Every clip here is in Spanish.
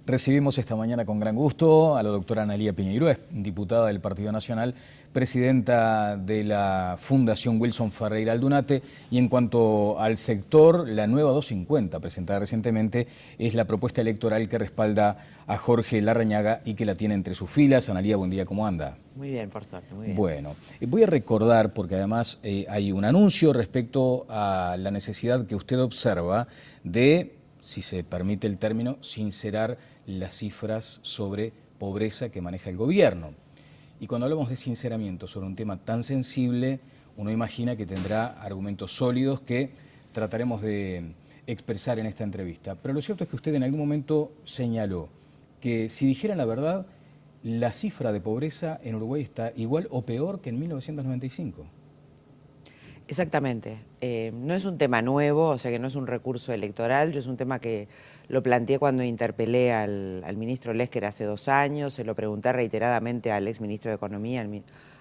Recibimos esta mañana con gran gusto a la doctora Analía Piñeiro, diputada del Partido Nacional, presidenta de la Fundación Wilson Ferreira Aldunate, y en cuanto al sector, la nueva 250 presentada recientemente es la propuesta electoral que respalda a Jorge Larrañaga y que la tiene entre sus filas. Analía, buen día, ¿cómo anda? Muy bien, por suerte, muy bien. Bueno, voy a recordar, porque además hay un anuncio respecto a la necesidad que usted observa de, si se permite el término, sincerar las cifras sobre pobreza que maneja el gobierno. Y cuando hablamos de sinceramiento sobre un tema tan sensible, uno imagina que tendrá argumentos sólidos que trataremos de expresar en esta entrevista. Pero lo cierto es que usted en algún momento señaló que si dijeran la verdad, la cifra de pobreza en Uruguay está igual o peor que en 1995. Exactamente. No es un tema nuevo, o sea que no es un recurso electoral. Yo es un tema que lo planteé cuando interpelé al ministro Lesker hace 2 años, se lo pregunté reiteradamente al exministro de Economía,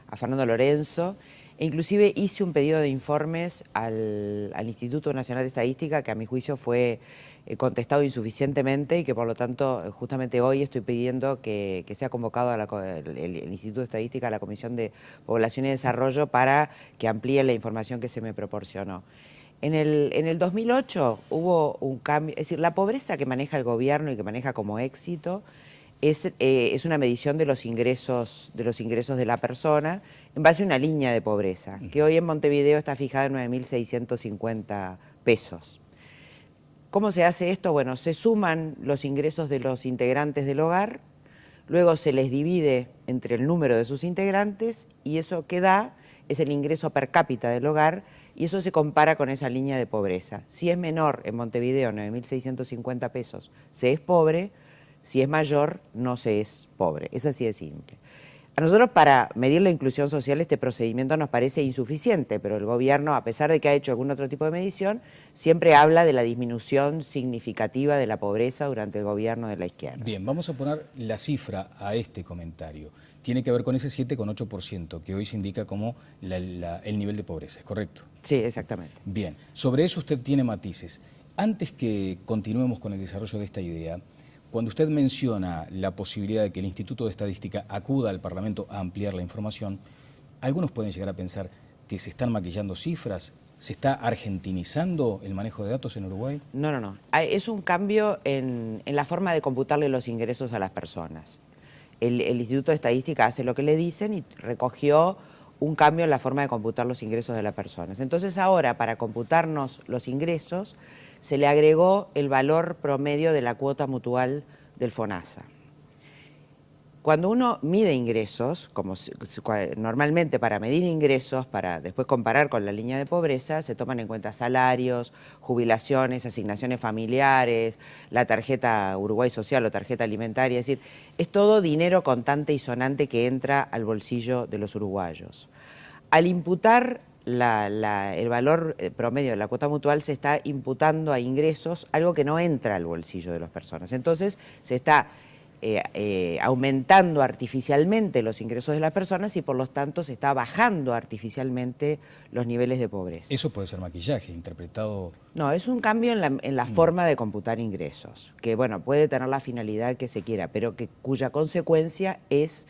a Fernando Lorenzo, e inclusive hice un pedido de informes al Instituto Nacional de Estadística, que a mi juicio fue contestado insuficientemente y que por lo tanto justamente hoy estoy pidiendo que sea convocado el Instituto de Estadística a la Comisión de Población y Desarrollo para que amplíe la información que se me proporcionó. En el 2008 hubo un cambio, es decir, la pobreza que maneja el gobierno y que maneja como éxito es una medición de los ingresos de la persona en base a una línea de pobreza, que hoy en Montevideo está fijada en 9.650 pesos. ¿Cómo se hace esto? Bueno, se suman los ingresos de los integrantes del hogar, luego se les divide entre el número de sus integrantes y eso que da es el ingreso per cápita del hogar y eso se compara con esa línea de pobreza. Si es menor en Montevideo, 9.650 pesos, se es pobre, si es mayor, no se es pobre. Es así de simple. A nosotros para medir la inclusión social este procedimiento nos parece insuficiente, pero el gobierno, a pesar de que ha hecho algún otro tipo de medición, siempre habla de la disminución significativa de la pobreza durante el gobierno de la izquierda. Bien, vamos a poner la cifra a este comentario. Tiene que ver con ese 7,8% que hoy se indica como el nivel de pobreza, ¿es correcto? Sí, exactamente. Bien, sobre eso usted tiene matices. Antes que continuemos con el desarrollo de esta idea, cuando usted menciona la posibilidad de que el Instituto de Estadística acuda al Parlamento a ampliar la información, algunos pueden llegar a pensar que se están maquillando cifras, ¿se está argentinizando el manejo de datos en Uruguay? No, no, no. Es un cambio en la forma de computarle los ingresos a las personas. El Instituto de Estadística hace lo que le dicen y recogió un cambio en la forma de computar los ingresos de las personas. Entonces ahora, para computarnos los ingresos, se le agregó el valor promedio de la cuota mutual del FONASA. Cuando uno mide ingresos, como normalmente para medir ingresos, para después comparar con la línea de pobreza, se toman en cuenta salarios, jubilaciones, asignaciones familiares, la tarjeta Uruguay Social o tarjeta alimentaria, es decir, es todo dinero contante y sonante que entra al bolsillo de los uruguayos. Al imputar el valor promedio de la cuota mutual se está imputando a ingresos algo que no entra al bolsillo de las personas. Entonces se está aumentando artificialmente los ingresos de las personas y por lo tanto se está bajando artificialmente los niveles de pobreza. Eso puede ser maquillaje, interpretado... No, es un cambio en la forma de computar ingresos, que bueno, puede tener la finalidad que se quiera, pero cuya consecuencia es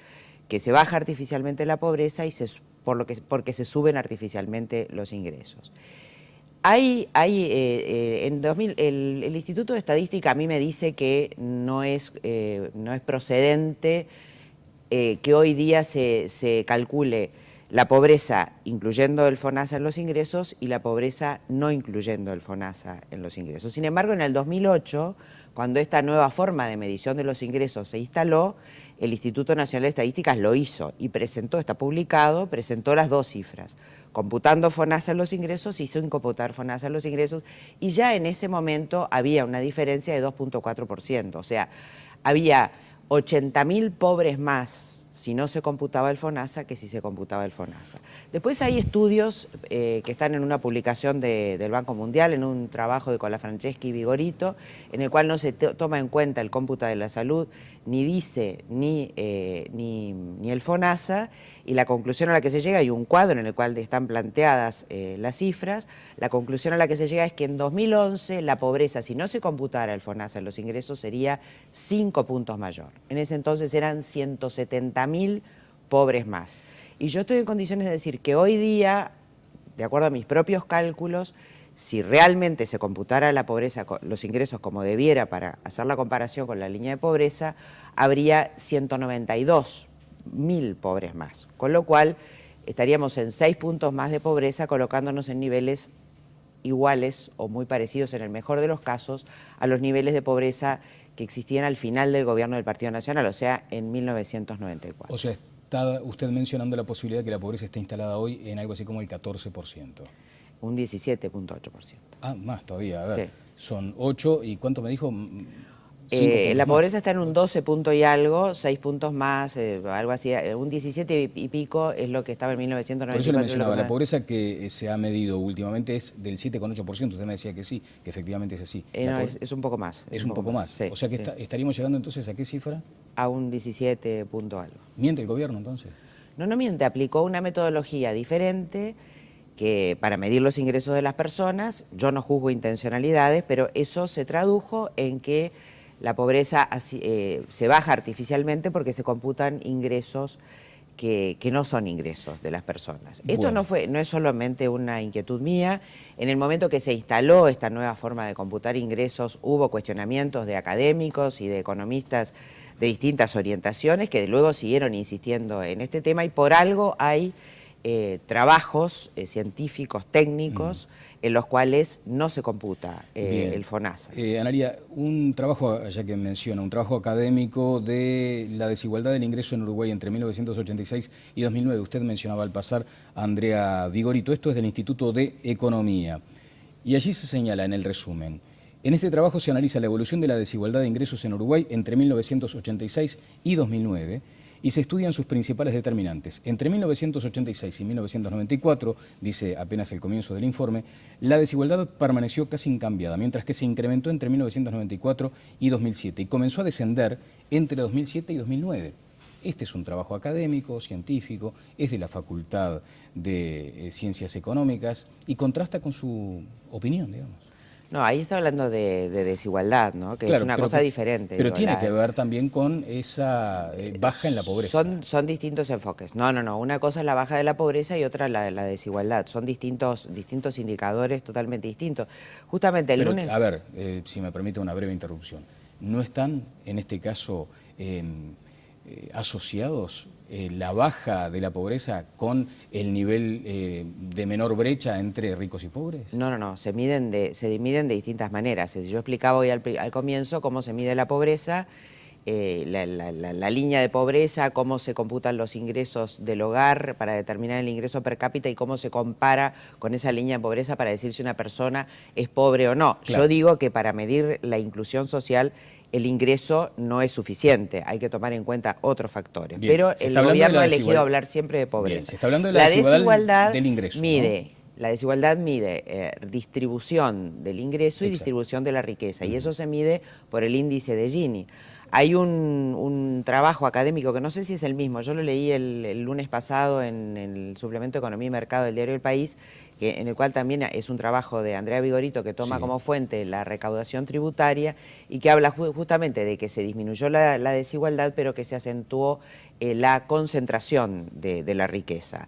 que se baja artificialmente la pobreza y porque se suben artificialmente los ingresos. El Instituto de Estadística a mí me dice que no es procedente que hoy día se calcule la pobreza incluyendo el FONASA en los ingresos y la pobreza no incluyendo el FONASA en los ingresos. Sin embargo, en el 2008, cuando esta nueva forma de medición de los ingresos se instaló, el Instituto Nacional de Estadísticas lo hizo y presentó, está publicado, presentó las 2 cifras, computando FONASA en los ingresos y sin computar FONASA en los ingresos, y ya en ese momento había una diferencia de 2,4%, o sea, había 80.000 pobres más si no se computaba el FONASA que si se computaba el FONASA. Después hay estudios que están en una publicación del Banco Mundial, en un trabajo de Colafranceschi y Vigorito, en el cual no se toma en cuenta el cómputo de la salud, ni dice ni el FONASA, Y la conclusión a la que se llega, hay un cuadro en el cual están planteadas las cifras, la conclusión a la que se llega es que en 2011 la pobreza, si no se computara el FONASA en los ingresos, sería 5 puntos mayor. En ese entonces eran 170.000 pobres más. Y yo estoy en condiciones de decir que hoy día, de acuerdo a mis propios cálculos, si realmente se computara la pobreza, los ingresos como debiera para hacer la comparación con la línea de pobreza, habría 192.000 pobres más, con lo cual estaríamos en 6 puntos más de pobreza, colocándonos en niveles iguales o muy parecidos en el mejor de los casos a los niveles de pobreza que existían al final del gobierno del Partido Nacional, o sea, en 1994. O sea, está usted mencionando la posibilidad de que la pobreza esté instalada hoy en algo así como el 14%. Un 17.8%. Ah, más todavía, a ver, Sí. son 8 y ¿cuánto me dijo? 5 puntos la más. pobreza está en un 12 punto y algo, 6 puntos más, algo así, un 17 y pico es lo que estaba en 1994. Por eso le mencionaba, la pobreza que se ha medido últimamente es del 7,8%. Usted me decía que sí, que efectivamente es así. No, es un poco más. Es un poco más. Sí, o sea que sí. estaríamos llegando entonces a qué cifra. A un 17 punto algo. ¿Miente el gobierno entonces? No miente, aplicó una metodología diferente que para medir los ingresos de las personas, yo no juzgo intencionalidades, pero eso se tradujo en que la pobreza se baja artificialmente porque se computan ingresos que no son ingresos de las personas. Esto Bueno. no es solamente una inquietud mía. En el momento que se instaló esta nueva forma de computar ingresos, hubo cuestionamientos de académicos y de economistas de distintas orientaciones que luego siguieron insistiendo en este tema, y por algo hay trabajos científicos, técnicos, en los cuales no se computa el FONASA. Analía, un trabajo, ya que menciona, un trabajo académico de la desigualdad del ingreso en Uruguay entre 1986 y 2009. Usted mencionaba al pasar a Andrea Vigorito. Esto es del Instituto de Economía. Y allí se señala en el resumen: en este trabajo se analiza la evolución de la desigualdad de ingresos en Uruguay entre 1986 y 2009 y se estudian sus principales determinantes. Entre 1986 y 1994, dice apenas el comienzo del informe, la desigualdad permaneció casi incambiada, mientras que se incrementó entre 1994 y 2007 y comenzó a descender entre 2007 y 2009. Este es un trabajo académico, científico, es de la Facultad de Ciencias Económicas y contrasta con su opinión, digamos. No, ahí está hablando de desigualdad, ¿no? Que claro, es una cosa diferente. Pero digo, tiene que ver también con esa baja en la pobreza. Son distintos enfoques. No. Una cosa es la baja de la pobreza y otra la desigualdad. Son distintos indicadores totalmente distintos. Justamente el lunes... A ver, si me permite una breve interrupción. ¿No están, en este caso, asociados la baja de la pobreza con el nivel de menor brecha entre ricos y pobres? No, se miden de distintas maneras. Yo explicaba hoy al comienzo cómo se mide la pobreza, la línea de pobreza, cómo se computan los ingresos del hogar para determinar el ingreso per cápita y cómo se compara con esa línea de pobreza para decir si una persona es pobre o no. Claro. Yo digo que para medir la inclusión social el ingreso no es suficiente, hay que tomar en cuenta otros factores. Bien, pero el gobierno ha elegido hablar siempre de pobreza. Bien, se está hablando de la desigualdad del ingreso, mide, ¿no? La desigualdad mide distribución del ingreso y Exacto. distribución de la riqueza, y eso se mide por el índice de Gini. Hay un trabajo académico que no sé si es el mismo, yo lo leí el lunes pasado en el suplemento Economía y Mercado del diario El País, en el cual también es un trabajo de Andrea Vigorito que toma como fuente la recaudación tributaria y que habla justamente de que se disminuyó la desigualdad, pero que se acentuó la concentración de la riqueza.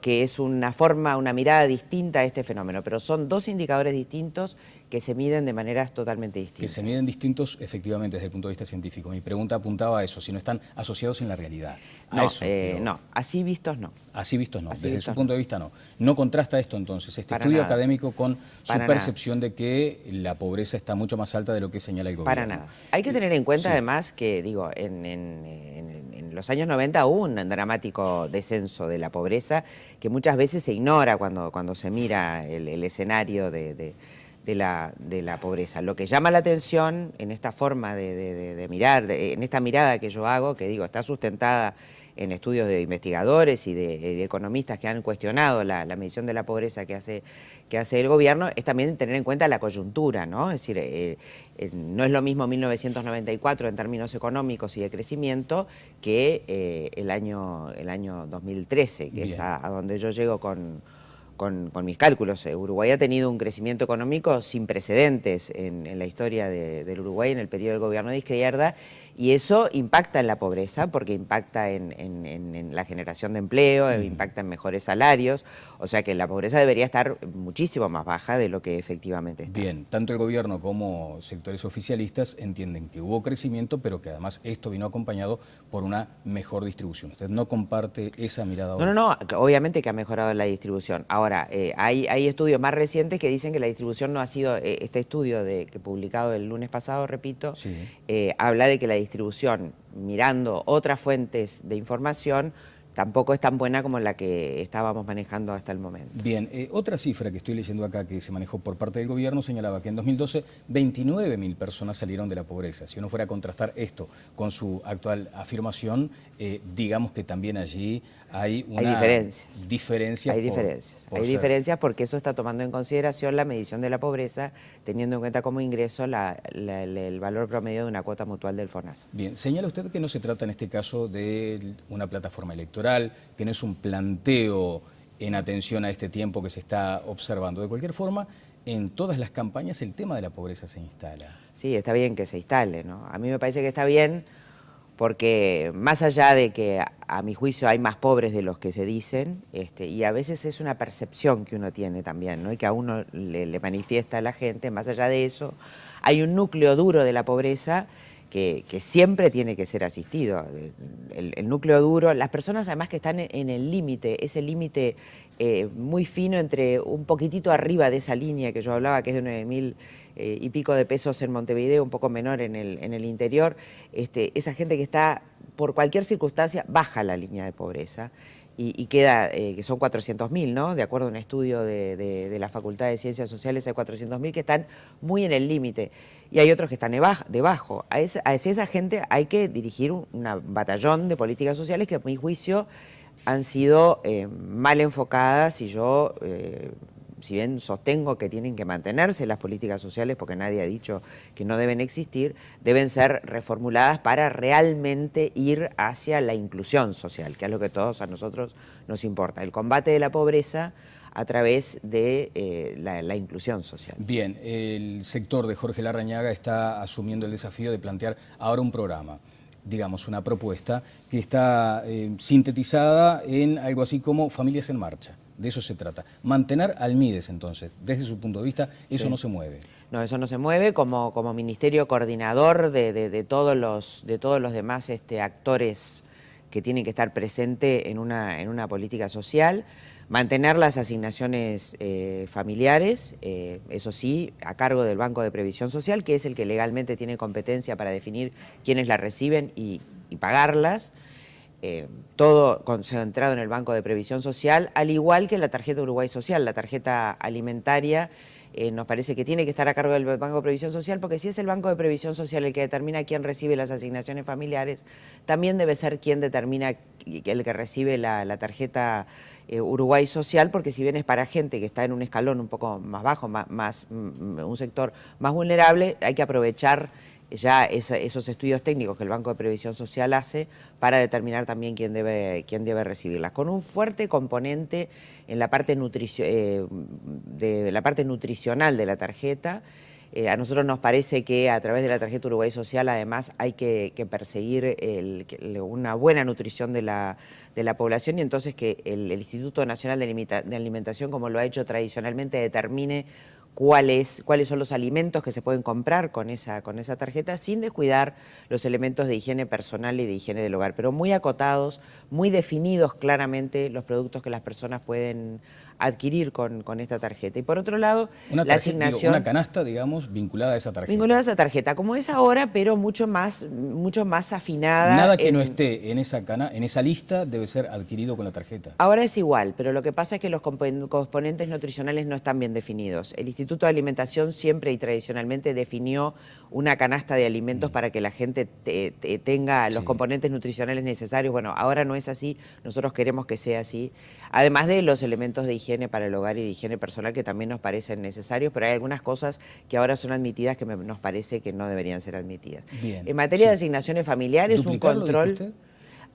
Que es una mirada distinta a este fenómeno, pero son dos indicadores distintos que se miden de maneras totalmente distintas. Que se miden distintos, efectivamente, desde el punto de vista científico. Mi pregunta apuntaba a eso, si no están asociados en la realidad. No, así vistos no. Así vistos no, desde su no. punto de vista no. No contrasta esto entonces, este estudio académico con su percepción de que la pobreza está mucho más alta de lo que señala el gobierno. Para nada. Hay que tener en cuenta además que, digo, en los años 90 hubo un dramático descenso de la pobreza que muchas veces se ignora cuando se mira el escenario de la pobreza. Lo que llama la atención en esta forma de mirar, en esta mirada que yo hago, que digo, está sustentada en estudios de investigadores y de economistas que han cuestionado la medición de la pobreza que hace el gobierno, es también tener en cuenta la coyuntura, ¿no? Es decir, no es lo mismo 1994 en términos económicos y de crecimiento que el año 2013, que es a donde yo llego con mis cálculos. Uruguay ha tenido un crecimiento económico sin precedentes en la historia del Uruguay en el periodo del gobierno de izquierda, y eso impacta en la pobreza porque impacta en la generación de empleo, impacta en mejores salarios, o sea que la pobreza debería estar muchísimo más baja de lo que efectivamente está. Bien, tanto el gobierno como sectores oficialistas entienden que hubo crecimiento, pero que además esto vino acompañado por una mejor distribución. ¿Usted no comparte esa mirada hoy? No, obviamente que ha mejorado la distribución. Ahora, hay estudios más recientes que dicen que la distribución no ha sido, este estudio que publicado el lunes pasado, repito, sí, habla de que la distribución, mirando otras fuentes de información, tampoco es tan buena como la que estábamos manejando hasta el momento. Bien, otra cifra que estoy leyendo acá que se manejó por parte del gobierno señalaba que en 2012 29.000 personas salieron de la pobreza. Si uno fuera a contrastar esto con su actual afirmación, digamos que también allí hay una diferencia. Hay diferencias porque eso está tomando en consideración la medición de la pobreza, teniendo en cuenta como ingreso el valor promedio de una cuota mutual del FONASA. Bien, señala usted que no se trata en este caso de una plataforma electoral, que no es un planteo en atención a este tiempo que se está observando. De cualquier forma, en todas las campañas el tema de la pobreza se instala. Sí, está bien que se instale, ¿no? A mí me parece que está bien porque más allá de que a mi juicio hay más pobres de los que se dicen, y a veces es una percepción que uno tiene también, ¿no? Y que a uno le manifiesta a la gente, más allá de eso, hay un núcleo duro de la pobreza que siempre tiene que ser asistido. El núcleo duro, las personas además que están en el límite, ese límite muy fino entre un poquitito arriba de esa línea que yo hablaba, que es de 9.000 y pico de pesos en Montevideo, un poco menor en el interior, esa gente que está por cualquier circunstancia baja la línea de pobreza y queda, que son 400.000, ¿no? De acuerdo a un estudio de la Facultad de Ciencias Sociales, hay 400.000 que están muy en el límite y hay otros que están debajo. Hacia esa gente hay que dirigir un batallón de políticas sociales que a mi juicio han sido mal enfocadas, y yo, si bien sostengo que tienen que mantenerse las políticas sociales porque nadie ha dicho que no deben existir, deben ser reformuladas para realmente ir hacia la inclusión social, que es lo que a todos a nosotros nos importa, el combate de la pobreza a través de la inclusión social. Bien, el sector de Jorge Larrañaga está asumiendo el desafío de plantear ahora un programa, digamos, una propuesta que está sintetizada en algo así como Familias en Marcha. De eso se trata. Mantener al MIDES, entonces, desde su punto de vista, eso sí no se mueve. No, eso no se mueve como ministerio coordinador de todos los demás actores que tienen que estar presentes en una política social. Mantener las asignaciones familiares, eso sí, a cargo del Banco de Previsión Social, que es el que legalmente tiene competencia para definir quiénes las reciben y pagarlas. Todo concentrado en el Banco de Previsión Social, al igual que la tarjeta Uruguay Social, la tarjeta alimentaria. Nos parece que tiene que estar a cargo del Banco de Previsión Social, porque si es el Banco de Previsión Social el que determina quién recibe las asignaciones familiares, también debe ser quien determina el que recibe la tarjeta Uruguay Social, porque si bien es para gente que está en un escalón un poco más bajo, un sector más vulnerable, hay que aprovechar ya esos estudios técnicos que el Banco de Previsión Social hace para determinar también quién debe recibirlas, con un fuerte componente en la parte nutricional de la tarjeta. A nosotros nos parece que a través de la tarjeta Uruguay Social además hay que perseguir una buena nutrición de la población, y entonces que el Instituto Nacional de Alimentación, como lo ha hecho tradicionalmente, determine cuáles son los alimentos que se pueden comprar con esa tarjeta, sin descuidar los elementos de higiene personal y de higiene del hogar, pero muy acotados, muy definidos claramente los productos que las personas pueden adquirir con esta tarjeta. Y por otro lado, una la tarjeta, asignación... una canasta, digamos, vinculada a esa tarjeta. Vinculada a esa tarjeta, como es ahora, pero mucho más afinada. Nada que no esté en esa lista debe ser adquirido con la tarjeta. Ahora es igual, pero lo que pasa es que los componentes nutricionales no están bien definidos. El Instituto de Alimentación siempre y tradicionalmente definió una canasta de alimentos para que la gente tenga los componentes nutricionales necesarios. Bueno, ahora no es así, nosotros queremos que sea así. Además de los elementos de higiene para el hogar y de higiene personal que también nos parecen necesarios, pero hay algunas cosas que ahora son admitidas que nos parece que no deberían ser admitidas. Bien, en materia de asignaciones familiares, un control...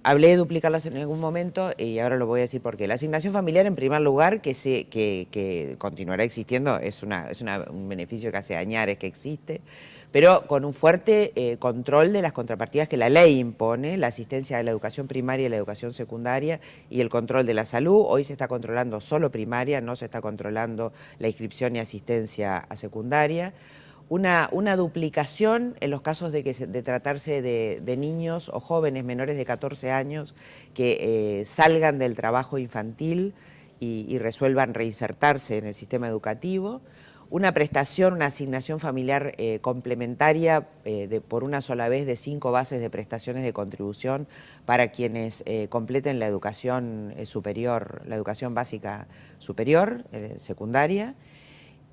Hablé de duplicarlas en algún momento y ahora lo voy a decir por qué. La asignación familiar, en primer lugar, que continuará existiendo, es un beneficio que hace añares que existe, pero con un fuerte control de las contrapartidas que la ley impone, la asistencia de la educación primaria y la educación secundaria y el control de la salud. Hoy se está controlando solo primaria, no se está controlando la inscripción y asistencia a secundaria. Una duplicación en los casos de tratarse de niños o jóvenes menores de 14 años que salgan del trabajo infantil y resuelvan reinsertarse en el sistema educativo. Una prestación, una asignación familiar complementaria por una sola vez de 5 bases de prestaciones de contribución para quienes completen la educación superior, la educación básica superior, secundaria.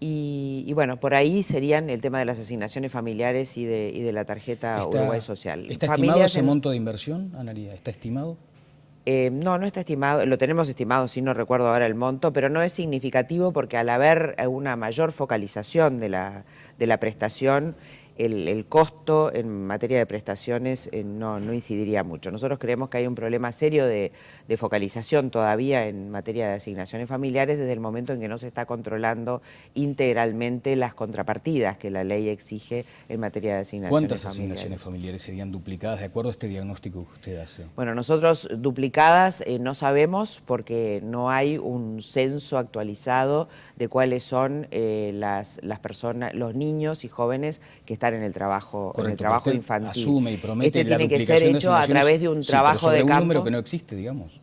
Y bueno, por ahí serían el tema de las asignaciones familiares y de la tarjeta Uruguay Social. ¿Está estimado ese monto de inversión, Ana Lía? ¿Está estimado? No está estimado, lo tenemos estimado, sí, no recuerdo ahora el monto, pero no es significativo porque al haber una mayor focalización de la prestación, el costo en materia de prestaciones no incidiría mucho. Nosotros creemos que hay un problema serio de focalización todavía en materia de asignaciones familiares desde el momento en que no se está controlando integralmente las contrapartidas que la ley exige en materia de asignaciones familiares. ¿Cuántas asignaciones familiares serían duplicadas de acuerdo a este diagnóstico que usted hace? Bueno, nosotros duplicadas no sabemos porque no hay un censo actualizado de cuáles son las personas, los niños y jóvenes que están en el trabajo, infantil. Asume y promete tiene que ser hecho a través de un trabajo de campo. Un número que no existe, digamos.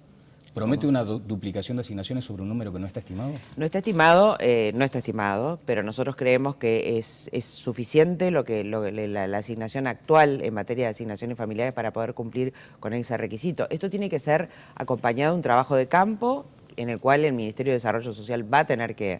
¿Promete una duplicación de asignaciones sobre un número que no está estimado? No está estimado, pero nosotros creemos que es suficiente la asignación actual en materia de asignaciones familiares para poder cumplir con ese requisito. Esto tiene que ser acompañado de un trabajo de campo en el cual el Ministerio de Desarrollo Social va a tener que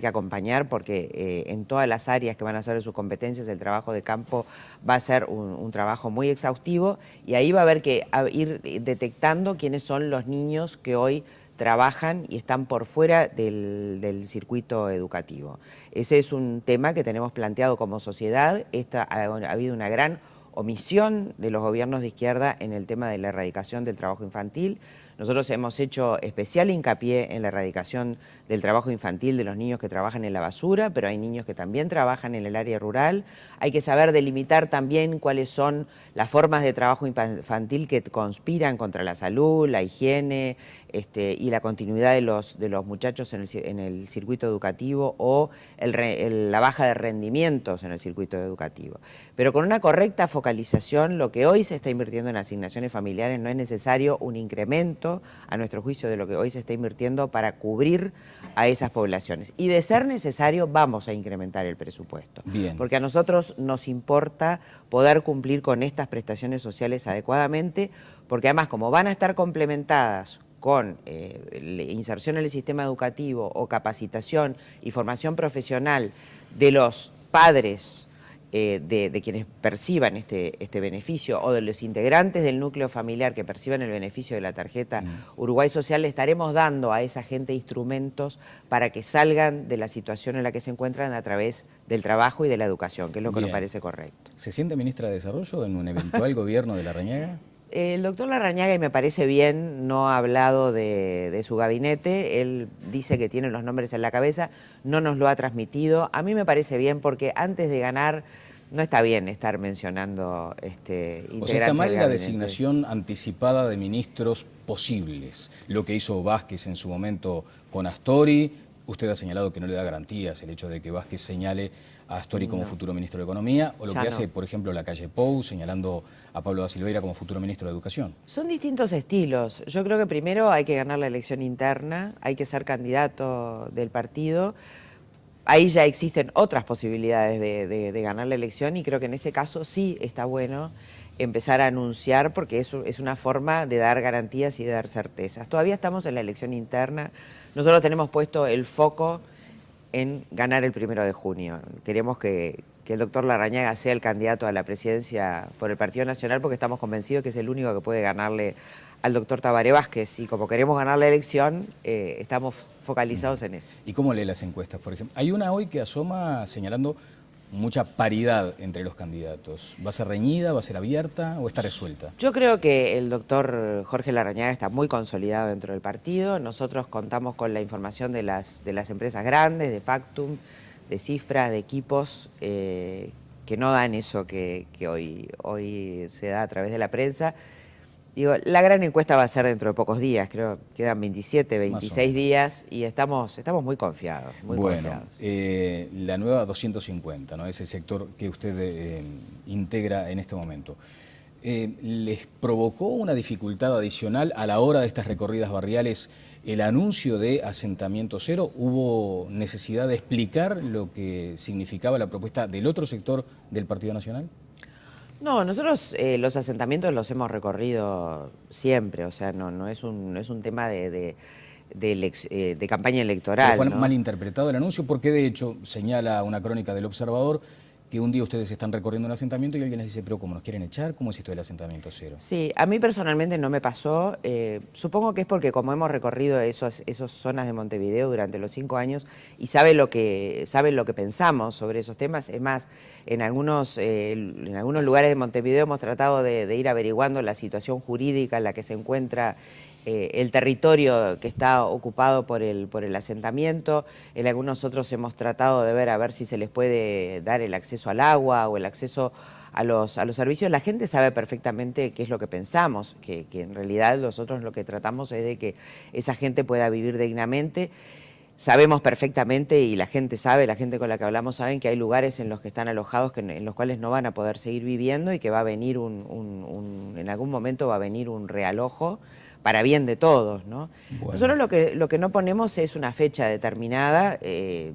acompañar porque en todas las áreas que van a ser de sus competencias el trabajo de campo va a ser un trabajo muy exhaustivo y ahí va a haber que ir detectando quiénes son los niños que hoy trabajan y están por fuera del circuito educativo. Ese es un tema que tenemos planteado como sociedad. Ha habido una gran omisión de los gobiernos de izquierda en el tema de la erradicación del trabajo infantil. Nosotros hemos hecho especial hincapié en la erradicación del trabajo infantil de los niños que trabajan en la basura, pero hay niños que también trabajan en el área rural. Hay que saber delimitar también cuáles son las formas de trabajo infantil que conspiran contra la salud, la higiene y la continuidad de los muchachos en el circuito educativo o la baja de rendimientos en el circuito educativo. Pero con una correcta focalización, lo que hoy se está invirtiendo en asignaciones familiares no es necesario un incremento, a nuestro juicio, de lo que hoy se está invirtiendo para cubrir a esas poblaciones. Y de ser necesario, vamos a incrementar el presupuesto. Bien. Porque a nosotros nos importa poder cumplir con estas prestaciones sociales adecuadamente, porque además, como van a estar complementadas con inserción en el sistema educativo o capacitación y formación profesional de los padres de quienes perciban este beneficio o de los integrantes del núcleo familiar que perciban el beneficio de la tarjeta Uruguay Social, le estaremos dando a esa gente instrumentos para que salgan de la situación en la que se encuentran a través del trabajo y de la educación, que es lo que nos parece correcto. ¿Se siente ministra de Desarrollo en un eventual gobierno de Larrañaga? El doctor Larrañaga, y me parece bien, no ha hablado de su gabinete. Él dice que tiene los nombres en la cabeza, no nos lo ha transmitido. A mí me parece bien porque antes de ganar no está bien estar mencionando integrantes. O sea, está mal la designación anticipada de ministros posibles. Lo que hizo Vázquez en su momento con Astori. Usted ha señalado que no le da garantías el hecho de que Vázquez señale a Astori como futuro ministro de Economía, o lo Ya que hace, no. por ejemplo, la calle Pou, señalando a Pablo da Silveira como futuro ministro de Educación? Son distintos estilos. Yo creo que primero hay que ganar la elección interna, hay que ser candidato del partido. Ahí ya existen otras posibilidades de ganar la elección y creo que en ese caso sí está bueno empezar a anunciar porque eso es una forma de dar garantías y de dar certezas. Todavía estamos en la elección interna. Nosotros tenemos puesto el foco en ganar el 1 de junio. Queremos que el doctor Larrañaga sea el candidato a la presidencia por el Partido Nacional porque estamos convencidos que es el único que puede ganarle al doctor Tabaré Vázquez y como queremos ganar la elección, estamos focalizados en eso. ¿Y cómo lee las encuestas, por ejemplo? Hay una hoy que asoma señalando mucha paridad entre los candidatos. ¿Va a ser reñida, va a ser abierta o está resuelta? Yo creo que el doctor Jorge Larrañaga está muy consolidado dentro del partido. Nosotros contamos con la información de las empresas grandes, de Factum, de cifras, de equipos, que no dan eso que hoy se da a través de la prensa. Digo, la gran encuesta va a ser dentro de pocos días, creo que quedan 27, 26 días y estamos muy confiados, muy confiados. La nueva 250, ¿no? Es el sector que usted integra en este momento. ¿Les provocó una dificultad adicional a la hora de estas recorridas barriales el anuncio de asentamiento cero? ¿Hubo necesidad de explicar lo que significaba la propuesta del otro sector del Partido Nacional? No, nosotros los asentamientos los hemos recorrido siempre, o sea, no es un tema de campaña electoral. Pero fue ¿no? mal interpretado el anuncio porque de hecho señala una crónica del Observador que un día ustedes están recorriendo un asentamiento y alguien les dice, pero ¿cómo nos quieren echar? ¿Cómo es esto del asentamiento cero? Sí, a mí personalmente no me pasó. Supongo que es porque como hemos recorrido esas zonas de Montevideo durante los 5 años y saben lo que pensamos sobre esos temas. Es más, en algunos lugares de Montevideo hemos tratado de ir averiguando la situación jurídica en la que se encuentra el territorio que está ocupado por el asentamiento. En algunos otros hemos tratado de ver a ver si se les puede dar el acceso al agua o el acceso a los servicios. La gente sabe perfectamente qué es lo que pensamos, que en realidad nosotros lo que tratamos es de que esa gente pueda vivir dignamente. Sabemos perfectamente y la gente sabe, la gente con la que hablamos saben que hay lugares en los que están alojados en los cuales no van a poder seguir viviendo y que va a venir en algún momento va a venir un realojo para bien de todos, ¿no? Bueno. Nosotros lo que no ponemos es una fecha determinada,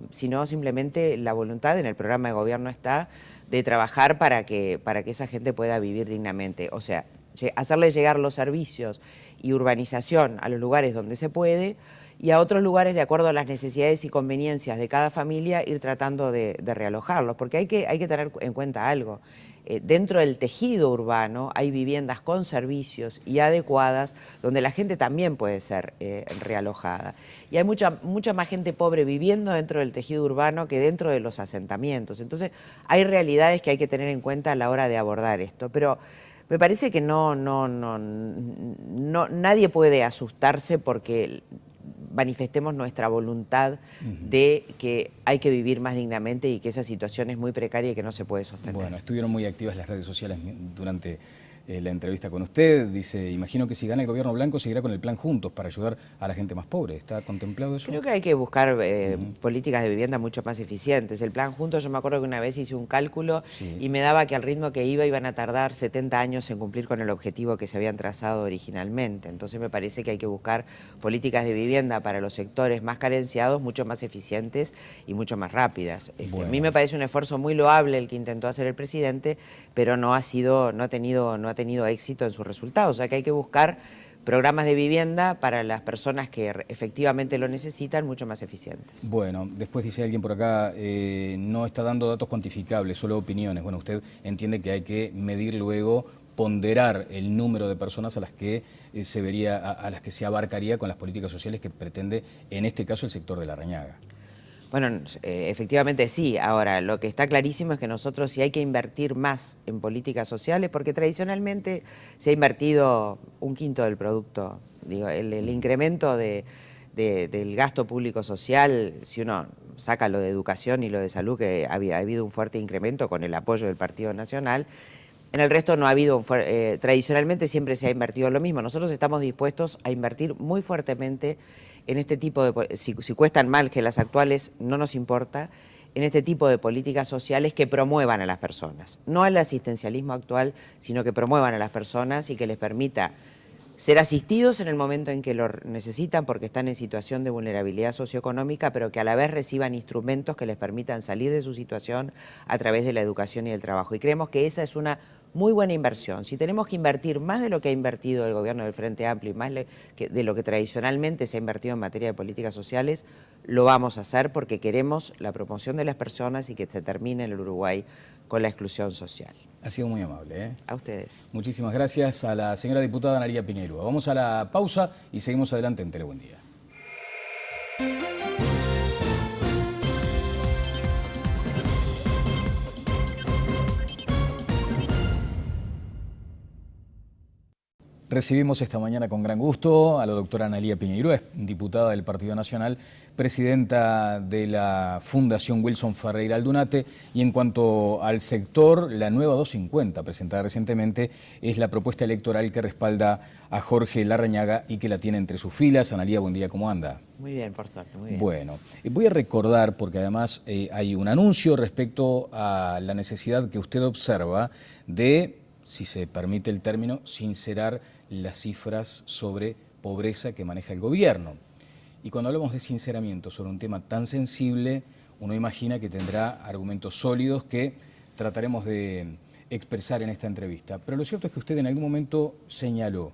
sino simplemente la voluntad, en el programa de gobierno está, de trabajar para que esa gente pueda vivir dignamente. O sea, hacerle llegar los servicios y urbanización a los lugares donde se puede y a otros lugares de acuerdo a las necesidades y conveniencias de cada familia ir tratando de realojarlos, porque hay que tener en cuenta algo. Dentro del tejido urbano hay viviendas con servicios y adecuadas donde la gente también puede ser realojada. Y hay mucha más gente pobre viviendo dentro del tejido urbano que dentro de los asentamientos. Entonces hay realidades que hay que tener en cuenta a la hora de abordar esto. Pero me parece que nadie puede asustarse porque manifestemos nuestra voluntad de que hay que vivir más dignamente y que esa situación es muy precaria y que no se puede sostener. Bueno, estuvieron muy activas las redes sociales durante la entrevista con usted. Dice, imagino que si gana el gobierno blanco seguirá con el plan Juntos para ayudar a la gente más pobre. ¿Está contemplado eso? Creo que hay que buscar políticas de vivienda mucho más eficientes. El plan Juntos, yo me acuerdo que una vez hice un cálculo y me daba que al ritmo que iban a tardar 70 años en cumplir con el objetivo que se habían trazado originalmente. Entonces me parece que hay que buscar políticas de vivienda para los sectores más carenciados mucho más eficientes y mucho más rápidas. Bueno. A mí me parece un esfuerzo muy loable el que intentó hacer el presidente, pero no ha tenido éxito en sus resultados. O sea que hay que buscar programas de vivienda para las personas que efectivamente lo necesitan mucho más eficientes. Bueno, después dice alguien por acá, no está dando datos cuantificables, solo opiniones. Bueno, usted entiende que hay que medir luego, ponderar el número de personas a las que a las que se abarcaría con las políticas sociales que pretende, en este caso, el sector de Larrañaga. Bueno, efectivamente sí. Ahora, lo que está clarísimo es que nosotros sí hay que invertir más en políticas sociales, porque tradicionalmente se ha invertido 1/5 del producto. Digo, el incremento del gasto público social, si uno saca lo de educación y lo de salud, que ha habido un fuerte incremento con el apoyo del Partido Nacional, en el resto no ha habido, tradicionalmente siempre se ha invertido lo mismo. Nosotros estamos dispuestos a invertir muy fuertemente en este tipo de, si cuestan más que las actuales, no nos importa, en este tipo de políticas sociales que promuevan a las personas, no al asistencialismo actual, sino que promuevan a las personas y que les permita ser asistidos en el momento en que lo necesitan porque están en situación de vulnerabilidad socioeconómica, pero que a la vez reciban instrumentos que les permitan salir de su situación a través de la educación y el trabajo. Y creemos que esa es una muy buena inversión. Si tenemos que invertir más de lo que ha invertido el gobierno del Frente Amplio y más de lo que tradicionalmente se ha invertido en materia de políticas sociales, lo vamos a hacer porque queremos la promoción de las personas y que se termine en el Uruguay con la exclusión social. Ha sido muy amable. A ustedes. Muchísimas gracias a la señora diputada Analía Piñeirúa. Vamos a la pausa y seguimos adelante en Tele Buen Día. Recibimos esta mañana con gran gusto a la doctora Analía Piñeirúa, diputada del Partido Nacional, presidenta de la Fundación Wilson Ferreira Aldunate, y en cuanto al sector, la nueva 250 presentada recientemente es la propuesta electoral que respalda a Jorge Larrañaga y que la tiene entre sus filas. Analía, buen día, ¿cómo anda? Muy bien, por suerte, muy bien. Bueno, voy a recordar, porque además hay un anuncio respecto a la necesidad que usted observa de, si se permite el término, sincerar las cifras sobre pobreza que maneja el gobierno. Y cuando hablamos de sinceramiento sobre un tema tan sensible, uno imagina que tendrá argumentos sólidos que trataremos de expresar en esta entrevista. Pero lo cierto es que usted en algún momento señaló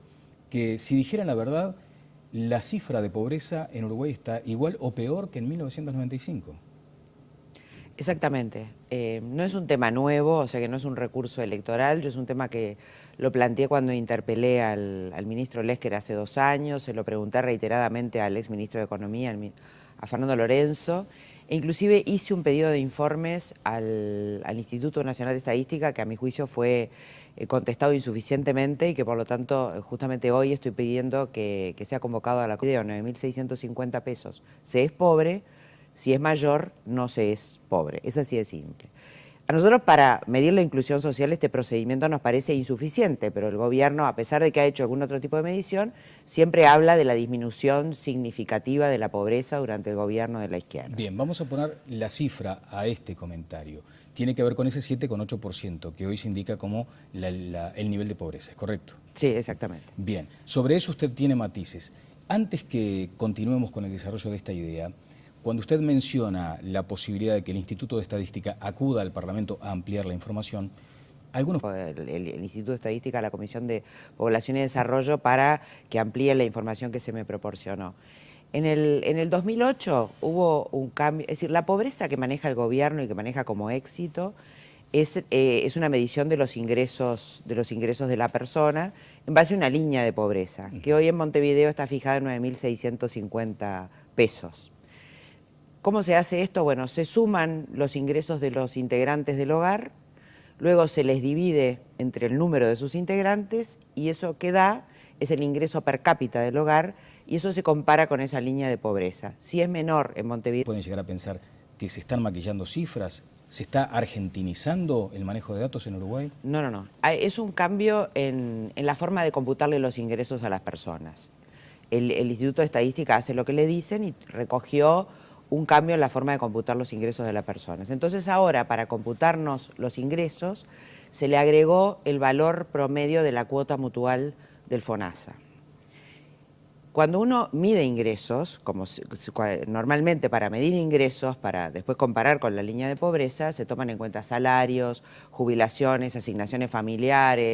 que si dijeran la verdad, la cifra de pobreza en Uruguay está igual o peor que en 1995. Exactamente. No es un tema nuevo, o sea que no es un recurso electoral, es un tema que lo planteé cuando interpelé al ministro Lesker hace 2 años, se lo pregunté reiteradamente al exministro de Economía, a Fernando Lorenzo, e inclusive hice un pedido de informes al Instituto Nacional de Estadística que a mi juicio fue contestado insuficientemente y que por lo tanto justamente hoy estoy pidiendo que sea convocado a la de 9.650 pesos. Se es pobre. Si es mayor, no se es pobre. Es así de simple. A nosotros para medir la inclusión social este procedimiento nos parece insuficiente, pero el gobierno, a pesar de que ha hecho algún otro tipo de medición, siempre habla de la disminución significativa de la pobreza durante el gobierno de la izquierda. Bien, vamos a poner la cifra a este comentario. Tiene que ver con ese 7,8% que hoy se indica como el nivel de pobreza, ¿es correcto? Sí, exactamente. Bien, sobre eso usted tiene matices. Antes que continuemos con el desarrollo de esta idea, cuando usted menciona la posibilidad de que el Instituto de Estadística acuda al Parlamento a ampliar la información, algunos... El Instituto de Estadística, la Comisión de Población y Desarrollo, para que amplíe la información que se me proporcionó. En el 2008 hubo un cambio, es decir, la pobreza que maneja el gobierno y que maneja como éxito es una medición de los ingresos de la persona en base a una línea de pobreza, que hoy en Montevideo está fijada en 9.650 pesos. ¿Cómo se hace esto? Bueno, se suman los ingresos de los integrantes del hogar, luego se les divide entre el número de sus integrantes y eso que da es el ingreso per cápita del hogar y eso se compara con esa línea de pobreza. Si es menor en Montevideo... ¿Pueden llegar a pensar que se están maquillando cifras? ¿Se está argentinizando el manejo de datos en Uruguay? No, no, no. Es un cambio en la forma de computarle los ingresos a las personas. El Instituto de Estadística hace lo que le dicen y recogió un cambio en la forma de computar los ingresos de las personas. Entonces ahora, para computarnos los ingresos, se le agregó el valor promedio de la cuota mutual del FONASA. Cuando uno mide ingresos, como normalmente para medir ingresos, para después comparar con la línea de pobreza, se toman en cuenta salarios, jubilaciones, asignaciones familiares,